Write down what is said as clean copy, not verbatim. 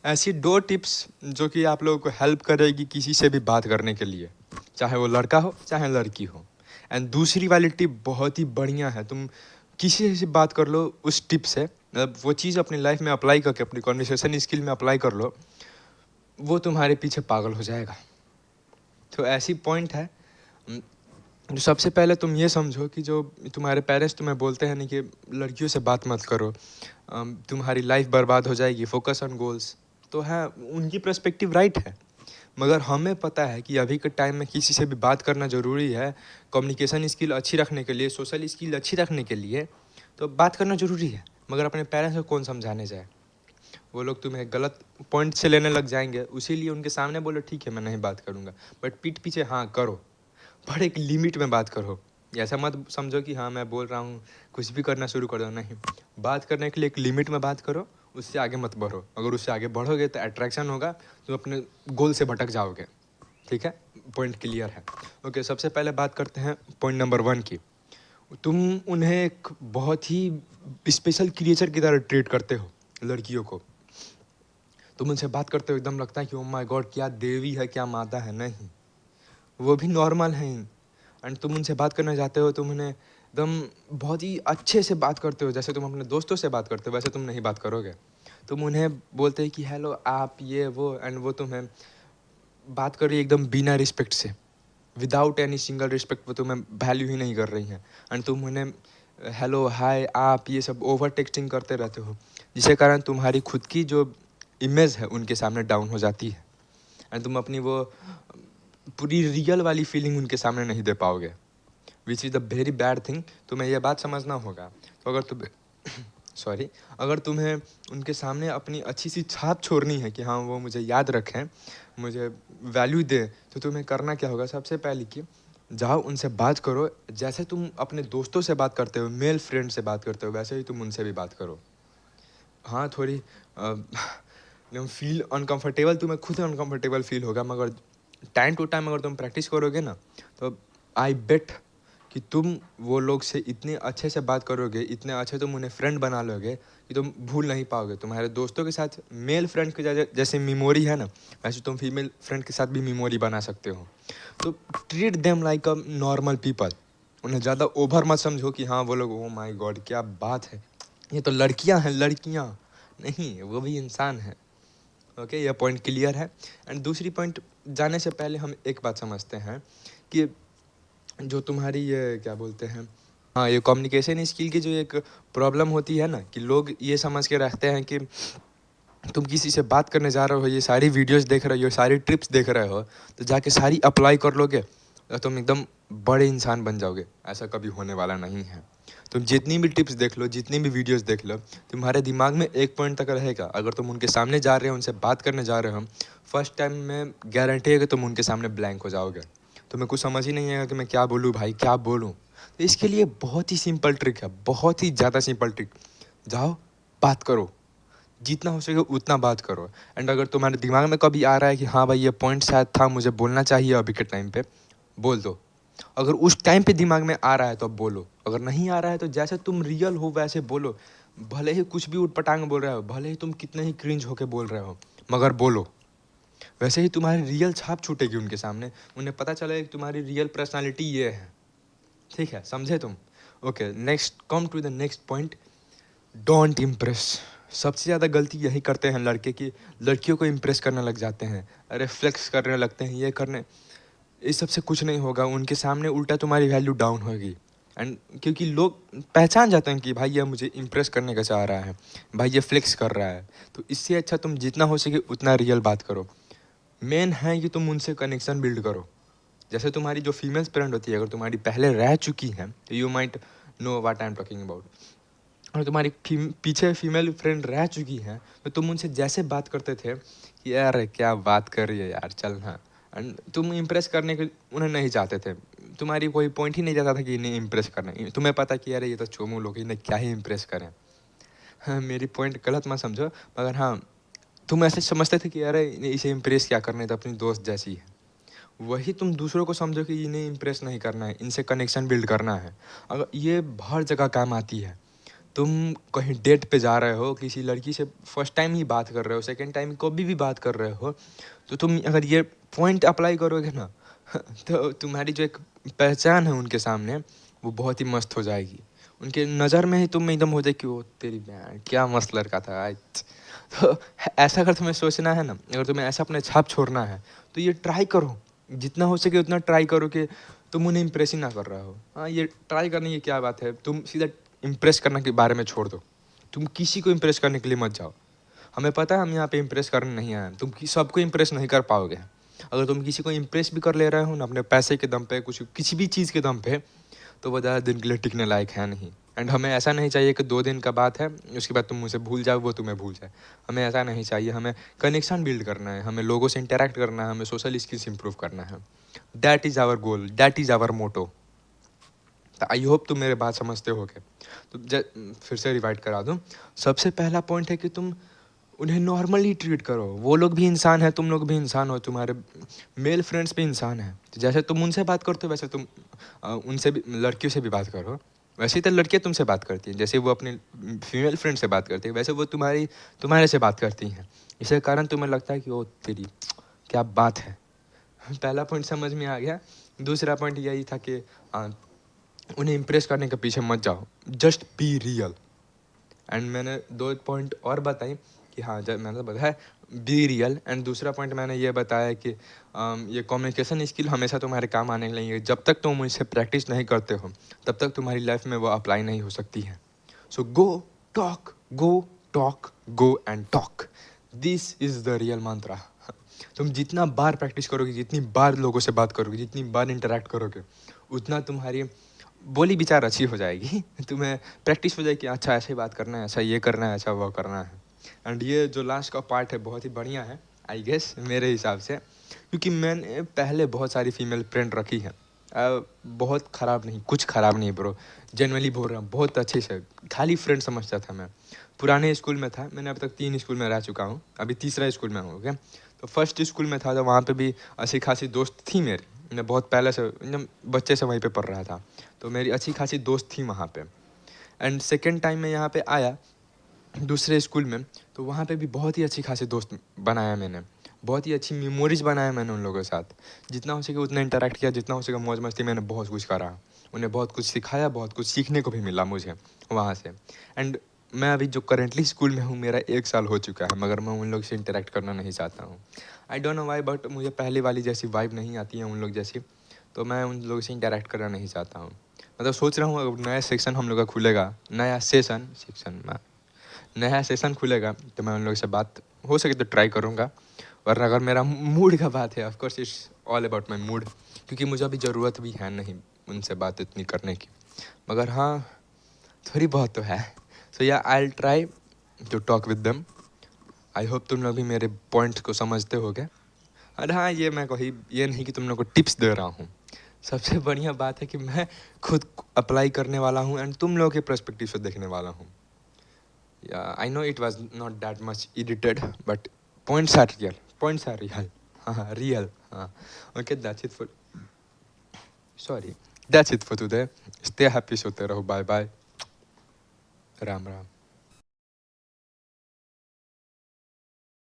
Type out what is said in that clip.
ऐसी 2 टिप्स जो कि आप लोगों को हेल्प करेगी किसी से भी बात करने के लिए, चाहे वो लड़का हो चाहे लड़की हो। एंड दूसरी वाली टिप बहुत ही बढ़िया है, तुम किसी से बात कर लो उस टिप से, मतलब वो चीज़ अपनी लाइफ में अप्लाई करके अपनी कन्वर्सेशन स्किल में अप्लाई कर लो, वो तुम्हारे पीछे पागल हो जाएगा। तो ऐसी पॉइंट है। जो सबसे पहले तुम ये समझो कि जो तुम्हारे पेरेंट्स तुम्हें बोलते हैं नहीं कि लड़कियों से बात मत करो, तुम्हारी लाइफ बर्बाद हो जाएगी, फोकस ऑन गोल्स, तो हाँ उनकी पर्सपेक्टिव राइट है। मगर हमें पता है कि अभी के टाइम में किसी से भी बात करना ज़रूरी है, कम्युनिकेशन स्किल अच्छी रखने के लिए, सोशल स्किल अच्छी रखने के लिए तो बात करना ज़रूरी है। मगर अपने पेरेंट्स को कौन समझाने जाए, वो लोग तुम्हें गलत पॉइंट से लेने लग जाएंगे, उसीलिए उनके सामने बोलो ठीक है मैं नहीं बात करूँगा, बट पीठ पीछे हाँ करो, पर एक लिमिट में बात करो। ऐसा मत समझो कि हाँ मैं बोल रहा हूँ कुछ भी करना शुरू कर दो, नहीं। बात करने के लिए एक लिमिट में बात करो, उससे आगे मत बढ़ो। अगर उससे आगे बढ़ोगे तो अट्रैक्शन होगा, तुम अपने गोल से भटक जाओगे। ठीक है, पॉइंट क्लियर है। ओके, सबसे पहले बात करते हैं पॉइंट नंबर 1 की। तुम उन्हें एक बहुत ही स्पेशल क्रिएचर की तरह ट्रीट करते हो लड़कियों को। तुम उनसे बात करते हो एकदम लगता है कि ओ माय गॉड क्या देवी है क्या माता है, नहीं, वो भी नॉर्मल हैं। एंड तुम उनसे बात करना चाहते हो, तुम उन्हें एकदम बहुत ही अच्छे से बात करते हो, जैसे तुम अपने दोस्तों से बात करते हो वैसे तुम नहीं बात करोगे। तुम उन्हें बोलते हैं कि हेलो आप ये वो, एंड वो तुम्हें बात कर रही है एकदम बिना रिस्पेक्ट से, विदाउट एनी सिंगल रिस्पेक्ट, वो तुम्हें वैल्यू ही नहीं कर रही हैं। एंड तुम उन्हें हेलो हाय आप ये सब ओवर टेक्सटिंग करते रहते हो, जिसके कारण तुम्हारी खुद की जो इमेज है उनके सामने डाउन हो जाती है। एंड तुम अपनी वो पूरी रियल वाली फीलिंग उनके सामने नहीं दे पाओगे, which is the very bad thing. तुम्हें यह बात समझना होगा। तो अगर तुम सॉरी, अगर तुम्हें उनके सामने अपनी अच्छी सी छाप छोड़नी है कि हाँ वो मुझे याद रखें, मुझे वैल्यू दें, तो तुम्हें करना क्या होगा, सबसे पहले कि जाओ उनसे बात करो, जैसे तुम अपने दोस्तों से बात करते हो, मेल फ्रेंड से बात करते हो, वैसे ही तुम उनसे भी बात करो। हाँ थोड़ी एकदम फील अनकंफर्टेबल, तुम्हें खुद अनकंफर्टेबल फील होगा, मगर टाइम टू टाइम अगर तुम प्रैक्टिस करोगे ना, तो आई बेट कि तुम वो लोग से इतने अच्छे से बात करोगे, इतने अच्छे तुम उन्हें फ्रेंड बना लोगे कि तुम भूल नहीं पाओगे। तुम्हारे दोस्तों के साथ मेल फ्रेंड के जैसे मेमोरी है ना, वैसे तुम फीमेल फ्रेंड के साथ भी मेमोरी बना सकते हो। तो treat them like a normal people. उन्हें ज़्यादा ओवर मत समझो कि हाँ वो लोग ओ माय गॉड क्या बात है, ये तो लड़कियां हैं, लड़कियां नहीं, वो भी इंसान है। ओके, यह पॉइंट क्लियर है। एंड दूसरी पॉइंट जाने से पहले हम एक बात समझते हैं कि जो तुम्हारी ये क्या बोलते हैं, हाँ ये कम्युनिकेशन स्किल की जो एक प्रॉब्लम होती है ना, कि लोग ये समझ के रखते हैं कि तुम किसी से बात करने जा रहे हो, ये सारी वीडियोस देख रहे हो, सारी ट्रिप्स देख रहे हो, तो जाके सारी अप्लाई कर लोगे तो तुम एकदम बड़े इंसान बन जाओगे। ऐसा कभी होने वाला नहीं है। तुम जितनी भी टिप्स देख लो, जितनी भी वीडियोस देख लो, तुम्हारे दिमाग में एक पॉइंट तक रहेगा। अगर तुम उनके सामने जा रहे हो, उनसे बात करने जा रहे हो, फर्स्ट टाइम में गारंटी है कि तुम उनके सामने ब्लैंक हो जाओगे, तुम्हें कुछ समझ ही नहीं आएगा कि मैं क्या बोलूँ भाई, क्या बोलूँ। तो इसके लिए बहुत ही सिंपल ट्रिक है, बहुत ही ज़्यादा सिंपल ट्रिक। जाओ बात करो, जितना हो सके उतना बात करो। एंड अगर तुम्हारे दिमाग में कभी आ रहा है कि हाँ भाई ये पॉइंट शायद था, मुझे बोलना चाहिए अभी के टाइम पे, बोल दो। अगर उस टाइम पे दिमाग में आ रहा है तो अब बोलो, अगर नहीं आ रहा है तो जैसे तुम रियल हो वैसे बोलो। भले ही कुछ भी उटपटांग बोल रहे हो, भले ही तुम कितने ही क्रिंज होके बोल रहे हो, मगर बोलो। वैसे ही तुम्हारी रियल छाप छूटेगी उनके सामने, उन्हें पता चलेगा कि तुम्हारी रियल पर्सनालिटी ये है। ठीक है, समझे तुम? Okay, next come to the next point, don't impress. सबसे ज़्यादा गलती यही करते हैं लड़के कि लड़कियों को इम्प्रेस करने लग जाते हैं, अरे फ्लेक्स करने लगते हैं, ये करने, इस सब से कुछ नहीं होगा। उनके सामने उल्टा तुम्हारी वैल्यू डाउन होगी। एंड क्योंकि लोग पहचान जाते हैं कि भाई ये मुझे इम्प्रेस करने का चाह रहा है, भाई ये फ्लेक्स कर रहा है, तो इससे अच्छा तुम जितना हो सके उतना रियल बात करो। मेन है कि तुम उनसे कनेक्शन बिल्ड करो। जैसे तुम्हारी जो फीमेल फ्रेंड होती है, अगर तुम्हारी पहले रह चुकी हैं तो you might know what I am talking about. और तुम्हारी पीछे फीमेल फ्रेंड रह चुकी हैं, तो तुम उनसे जैसे बात करते थे कि यार क्या बात कर रही है यार, चल हाँ, एंड तुम इम्प्रेस करने के उन्हें नहीं चाहते थे। तुम्हारी कोई पॉइंट ही नहीं जाता था कि इन्हें इम्प्रेस करना, तुम्हें पता कि यार ये तो चोमू लोग, इन्हें क्या ही इम्प्रेस करें। हाँ मेरी पॉइंट गलत मत समझो, मगर हाँ तुम ऐसे समझते थे कि यार इसे इम्प्रेस क्या करना है, तो अपनी दोस्त जैसी है। वही तुम दूसरों को समझो कि इन्हें इम्प्रेस नहीं करना है, इनसे कनेक्शन बिल्ड करना है। अगर ये हर जगह काम आती है, तुम कहीं डेट पे जा रहे हो, किसी लड़की से फर्स्ट टाइम ही बात कर रहे हो, सेकंड टाइम कभी भी बात कर रहे हो, तो तुम अगर ये पॉइंट अप्लाई करोगे ना तो तुम्हारी जो एक पहचान है उनके सामने, वो बहुत ही मस्त हो जाएगी। उनके नज़र में ही तुम एकदम हो जाए कि वो तेरी बहन क्या मस्त लड़का था आज। तो ऐसा अगर तुम्हें सोचना है ना, अगर तुम्हें ऐसा अपने छाप छोड़ना है, तो ये ट्राई करो, जितना हो सके उतना ट्राई करो कि तुम उन्हें इम्प्रेस ही ना कर रहा हो। हाँ, ये ट्राई करने की क्या बात है, तुम सीधा इम्प्रेस करने के बारे में छोड़ दो। तुम किसी को इम्प्रेस करने के लिए मत जाओ। हमें पता है हम यहाँ पे इम्प्रेस करने नहीं आए हैं, तुम सबको इम्प्रेस नहीं कर पाओगे। अगर तुम किसी को इम्प्रेस भी कर ले रहे हो ना अपने पैसे के दम पे, कुछ किसी भी चीज़ के दम पे, तो वो ज़्यादा दिन के लिए टिकने लायक है नहीं। एंड हमें ऐसा नहीं चाहिए कि 2 दिन का बात है उसके बाद तुम मुझे भूल जाओ, वो तुम्हें भूल जाए। हमें ऐसा नहीं चाहिए, हमें कनेक्शन बिल्ड करना है, हमें लोगों से इंटरेक्ट करना है, हमें सोशल स्किल्स इंप्रूव करना है। That is our goal, that is our motto. I hope तुम मेरे बात समझते होगे। तो फिर से रिवाइड करा दूँ। सबसे पहला पॉइंट है कि तुम उन्हें नॉर्मली ट्रीट करो। वो लोग भी इंसान हैं, तुम लोग भी इंसान हो, तुम्हारे मेल फ्रेंड्स भी इंसान हैं। तो जैसे तुम उनसे बात करते हो वैसे तुम उनसे भी, लड़कियों से भी बात करो। वैसे ही तो लड़कियाँ तुमसे बात करती हैं, जैसे वो अपने फीमेल फ्रेंड से बात करती है वैसे वो तुम्हारे से बात करती हैं। इसी कारण तुम्हें लगता है कि ओ तेरी क्या बात है। पहला पॉइंट समझ में आ गया। दूसरा पॉइंट यही था कि उन्हें इम्प्रेस करने के पीछे मत जाओ, जस्ट बी रियल। एंड मैंने 2 पॉइंट और बताई कि हाँ, जब मैंने बताया बी रियल, एंड दूसरा पॉइंट मैंने ये बताया कि ये कम्युनिकेशन स्किल हमेशा तुम्हारे काम आने के लिए, जब तक तुम इसे प्रैक्टिस नहीं करते हो तब तक तुम्हारी लाइफ में वो अप्लाई नहीं हो सकती है। So go talk, go and talk, this is the real mantra. तुम जितना बार प्रैक्टिस करोगे, जितनी बार लोगों से बात करोगे, जितनी बार इंटरेक्ट करोगे, उतना तुम्हारी बोली विचार अच्छी हो जाएगी। तुम्हें प्रैक्टिस हो जाएगी कि अच्छा ऐसे बात करना है, ऐसा ये करना है, ऐसा वो करना है। एंड ये जो लास्ट का पार्ट है बहुत ही बढ़िया है आई गेस मेरे हिसाब से, क्योंकि मैंने पहले बहुत सारी फीमेल फ्रेंड रखी हैं। बहुत ख़राब नहीं, कुछ ख़राब नहीं ब्रो, जनरली बोल रहा हूँ, बहुत अच्छे से, खाली फ्रेंड समझता था मैं। पुराने स्कूल में था, मैंने अब तक 3 स्कूल में रह चुका हूँ, अभी तीसरा स्कूल में हूँ। ओके, तो फर्स्ट स्कूल में था तो वहाँ पे भी अच्छी खासी दोस्त थी मेरी। मैं बहुत पहले से एकदम बच्चे से वहीं पे पढ़ रहा था, तो मेरी अच्छी खासी दोस्त थी वहाँ पे। एंड सेकेंड टाइम मैं यहाँ पे आया दूसरे स्कूल में, तो वहाँ पे भी बहुत ही अच्छी खासी दोस्त बनाया मैंने, बहुत ही अच्छी मेमोरीज बनाया मैंने उन लोगों के साथ। जितना हो सके उतना इंटरेक्ट किया, जितना हो सके मौज मस्ती, मैंने बहुत कुछ करा, उन्हें बहुत कुछ सिखाया, बहुत कुछ सीखने को भी मिला मुझे वहाँ से। एंड मैं अभी जो करेंटली स्कूल में हूँ, मेरा 1 साल हो चुका है, मगर मैं उन लोग से इंटरेक्ट करना नहीं चाहता हूँ। I don't know why, but मुझे पहले वाली जैसी वाइब नहीं आती है उन लोग जैसी, तो मैं उन लोगों से इंटरेक्ट करना नहीं चाहता हूँ। मतलब सोच रहा हूँ अब नया सेक्शन हम लोग का खुलेगा, नया सेशन खुलेगा, तो मैं उन लोगों से बात हो सके तो ट्राई करूँगा। वरना अगर मेरा मूड का बात है, of course it's all about my mood, क्योंकि मुझे अभी ज़रूरत भी है नहीं उनसे बात इतनी करने की, मगर हाँ थोड़ी बहुत तो है। सो या I will try to talk with them. I hope तुम लोग भी मेरे पॉइंट्स को समझते होगे। और हाँ, ये मैं कोई ये नहीं कि तुम लोग को टिप्स दे रहा हूँ, सबसे बढ़िया बात है कि मैं खुद अप्लाई करने वाला हूँ एंड तुम लोगों के पर्सपेक्टिव से देखने वाला हूँ। Yeah, I know it was not that much edited, but points are real. Points are real. Real. Okay, that's it for. Sorry, that's it for today. Stay happy, सोते रहो. Bye bye. राम राम.